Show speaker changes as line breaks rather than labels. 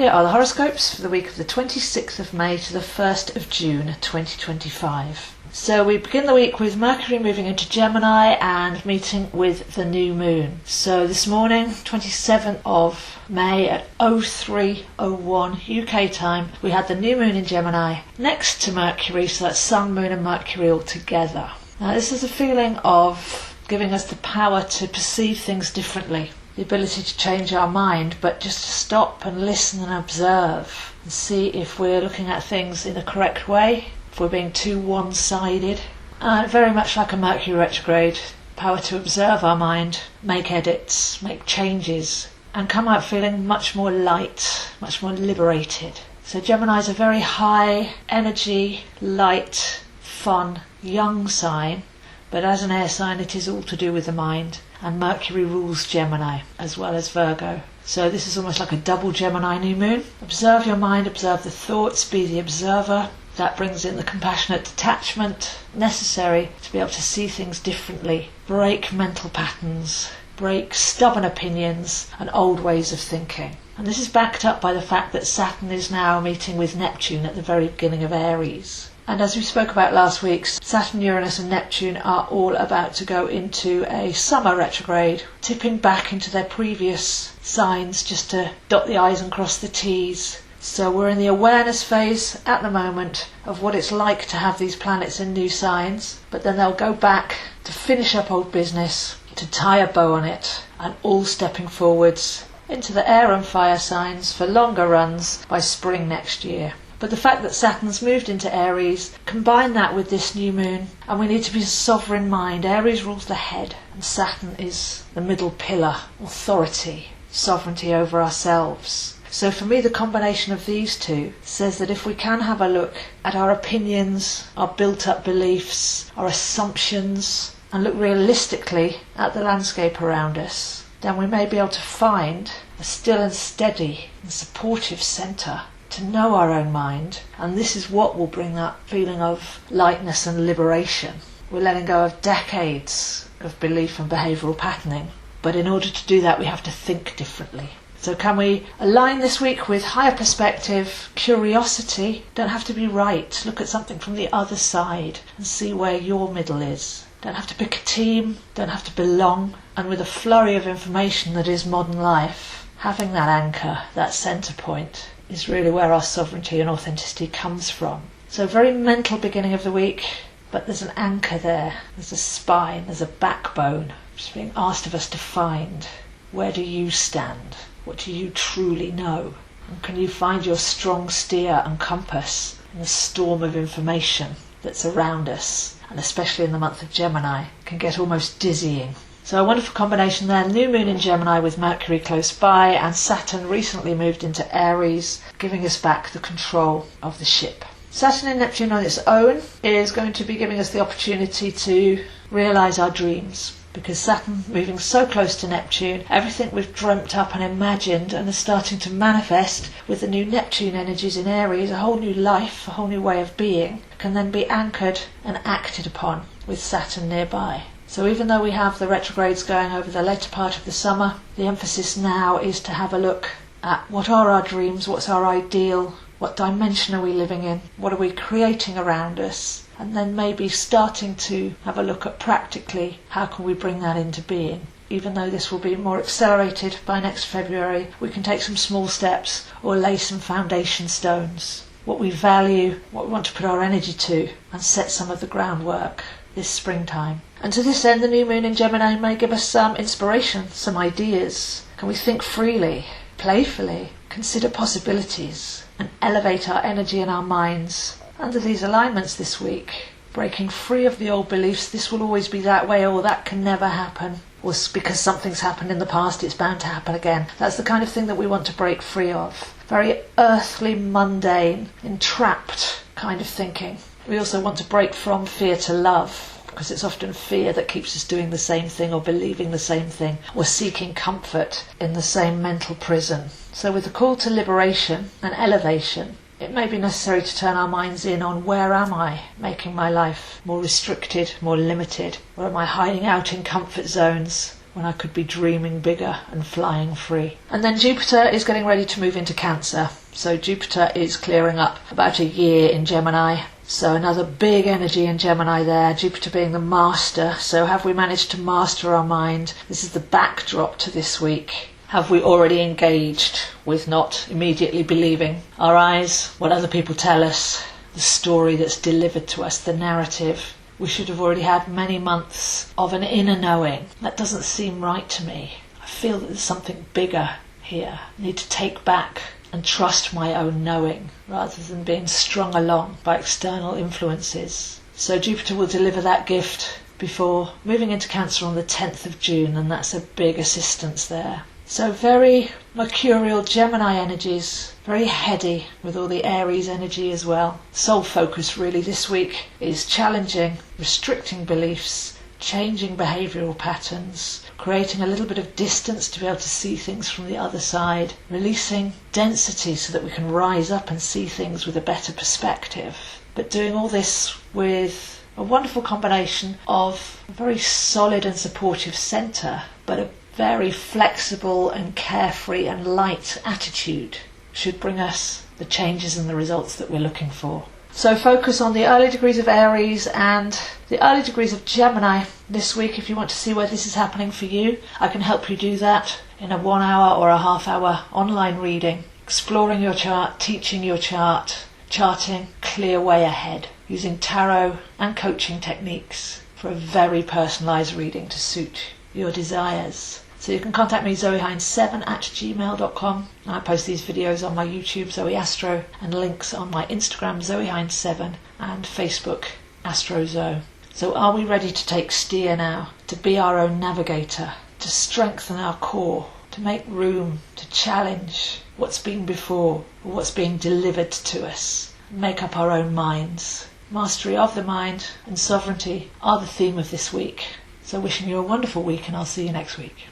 Here are the horoscopes for the week of the 26th of May to the 1st of June 2025. So we begin the week with Mercury moving into Gemini and meeting with the new moon. So this morning, 27th of May at 03:01 UK time, we had the new moon in Gemini next to Mercury, so that's Sun, Moon and Mercury all together. Now this is a feeling of giving us the power to perceive things differently, the ability to change our mind, but just to stop and listen and observe and see if we're looking at things in a correct way, if we're being too one-sided. Very much like a Mercury retrograde, power to observe our mind, make edits, make changes, and come out feeling much more light, much more liberated. So Gemini is a very high energy, light, fun, young sign, but as an air sign it is all to do with the mind, and Mercury rules Gemini as well as Virgo. So this is almost like a double Gemini new moon. Observe your mind, observe the thoughts, be the observer. That brings in the compassionate detachment necessary to be able to see things differently, break mental patterns, break stubborn opinions and old ways of thinking. And this is backed up by the fact that Saturn is now meeting with Neptune at the very beginning of Aries. And as we spoke about last week, Saturn, Uranus and Neptune are all about to go into a summer retrograde, tipping back into their previous signs just to dot the I's and cross the T's. So we're in the awareness phase at the moment of what it's like to have these planets in new signs, but then they'll go back to finish up old business, to tie a bow on it, and all stepping forwards into the air and fire signs for longer runs by spring next year. But the fact that Saturn's moved into Aries, combine that with this new moon, and we need to be a sovereign mind. Aries rules the head, and Saturn is the middle pillar, authority, sovereignty over ourselves. So for me, the combination of these two says that if we can have a look at our opinions, our built-up beliefs, our assumptions, and look realistically at the landscape around us, then we may be able to find a still and steady and supportive centre to know our own mind, and this is what will bring that feeling of lightness and liberation. We're letting go of decades of belief and behavioural patterning, but in order to do that we have to think differently. So can we align this week with higher perspective, curiosity? Don't have to be right. Look at something from the other side and see where your middle is. Don't have to pick a team, don't have to belong. And with a flurry of information that is modern life, having that anchor, that centre point, is really where our sovereignty and authenticity comes from. So very mental beginning of the week, but there's an anchor there. There's a spine, there's a backbone. It's being asked of us to find. Where do you stand? What do you truly know? And can you find your strong steer and compass in the storm of information that's around us? And especially in the month of Gemini, can get almost dizzying. So a wonderful combination there. New moon in Gemini with Mercury close by, and Saturn recently moved into Aries, giving us back the control of the ship. Saturn and Neptune on its own is going to be giving us the opportunity to realise our dreams. Because Saturn moving so close to Neptune, everything we've dreamt up and imagined and are starting to manifest with the new Neptune energies in Aries, a whole new life, a whole new way of being, can then be anchored and acted upon with Saturn nearby. So even though we have the retrogrades going over the later part of the summer, the emphasis now is to have a look at what are our dreams, what's our ideal, what dimension are we living in, what are we creating around us, and then maybe starting to have a look at practically how can we bring that into being. Even though this will be more accelerated by next February, we can take some small steps or lay some foundation stones. What we value, what we want to put our energy to, and set some of the groundwork this springtime. And to this end, the new moon in Gemini may give us some inspiration, some ideas. Can we think freely, playfully, consider possibilities, and elevate our energy and our minds under these alignments this week, breaking free of the old beliefs, this will always be that way, or that can never happen, or because something's happened in the past it's bound to happen again. That's the kind of thing that we want to break free of. Very earthly, mundane, entrapped kind of thinking. We also want to break from fear to love, because it's often fear that keeps us doing the same thing or believing the same thing or seeking comfort in the same mental prison. So with the call to liberation and elevation, it may be necessary to turn our minds in on where am I making my life more restricted, more limited, or am I hiding out in comfort zones when I could be dreaming bigger and flying free. And then Jupiter is getting ready to move into Cancer. So Jupiter is clearing up about a year in Gemini. So another big energy in Gemini there, Jupiter being the master. So have we managed to master our mind? This is the backdrop to this week. Have we already engaged with not immediately believing our eyes, what other people tell us, the story that's delivered to us, the narrative? We should have already had many months of an inner knowing. That doesn't seem right to me. I feel that there's something bigger here. I need to take back and trust my own knowing rather than being strung along by external influences. So Jupiter will deliver that gift before moving into Cancer on the 10th of June, and that's a big assistance there. So very mercurial Gemini energies, very heady with all the Aries energy as well. Soul focus really this week is challenging, restricting beliefs, changing behavioural patterns, creating a little bit of distance to be able to see things from the other side, releasing density so that we can rise up and see things with a better perspective. But doing all this with a wonderful combination of a very solid and supportive centre, but a very flexible and carefree and light attitude should bring us the changes and the results that we're looking for. So focus on the early degrees of Aries and the early degrees of Gemini this week. If you want to see where this is happening for you, I can help you do that in a 1 hour or a half-hour online reading, exploring your chart, teaching your chart, charting clear way ahead, using tarot and coaching techniques for a very personalised reading to suit your desires. So you can contact me, zoehines7@gmail.com. I post these videos on my YouTube, Zoe Astro, and links on my Instagram, zoehines7, and Facebook, AstroZoe. So are we ready to take steer now, to be our own navigator, to strengthen our core, to make room, to challenge what's been before, or what's being delivered to us, make up our own minds? Mastery of the mind and sovereignty are the theme of this week. So wishing you a wonderful week, and I'll see you next week.